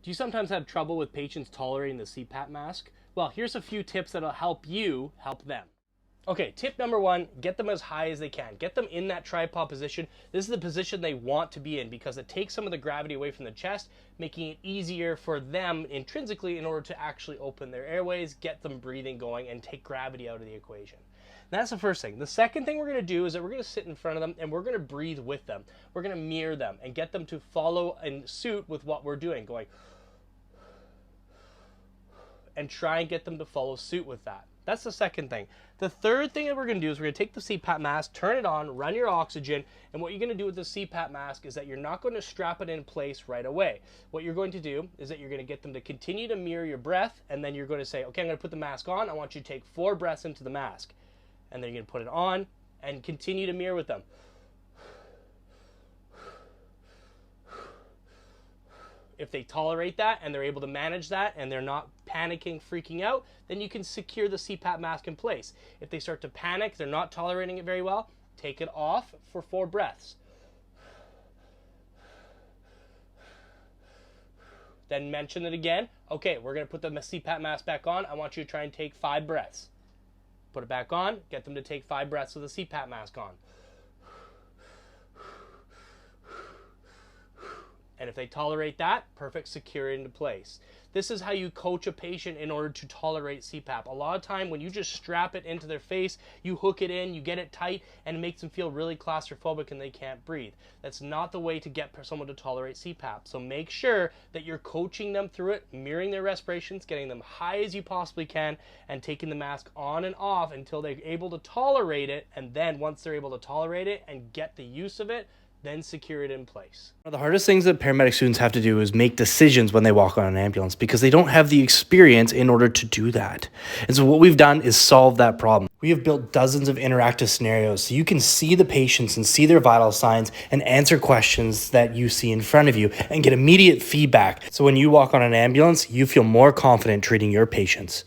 Do you sometimes have trouble with patients tolerating the CPAP mask? Well, here's a few tips that'll help you help them. Okay, tip number one, get them as high as they can. Get them in that tripod position. This is the position they want to be in because it takes some of the gravity away from the chest, making it easier for them intrinsically in order to actually open their airways, get them breathing going, and take gravity out of the equation. That's the first thing. The second thing we're going to do is that we're going to sit in front of them and we're going to breathe with them. We're going to mirror them and get them to follow in suit with what we're doing, going and try and get them to follow suit with that. That's the second thing. The third thing that we're going to do is we're going to take the CPAP mask, turn it on, run your oxygen, and what you're going to do with the CPAP mask is that you're not going to strap it in place right away. What you're going to do is that you're going to get them to continue to mirror your breath, and then you're going to say, okay, I'm going to put the mask on. I want you to take 4 breaths into the mask. And then you're going to put it on and continue to mirror with them. If they tolerate that and they're able to manage that and they're not panicking, freaking out, then you can secure the CPAP mask in place. If they start to panic, they're not tolerating it very well, take it off for 4 breaths. Then mention it again. Okay, we're going to put the CPAP mask back on. I want you to try and take 5 breaths. Put it back on, get them to take 5 breaths with the CPAP mask on. And if they tolerate that, perfect, secure it into place. This is how you coach a patient in order to tolerate CPAP. A lot of time when you just strap it into their face, you hook it in, you get it tight, and it makes them feel really claustrophobic and they can't breathe. That's not the way to get someone to tolerate CPAP. So make sure that you're coaching them through it, mirroring their respirations, getting them high as you possibly can, and taking the mask on and off until they're able to tolerate it. And then once they're able to tolerate it and get the use of it, then secure it in place. One of the hardest things that paramedic students have to do is make decisions when they walk on an ambulance because they don't have the experience in order to do that. And so what we've done is solve that problem. We have built dozens of interactive scenarios so you can see the patients and see their vital signs and answer questions that you see in front of you and get immediate feedback. So when you walk on an ambulance, you feel more confident treating your patients.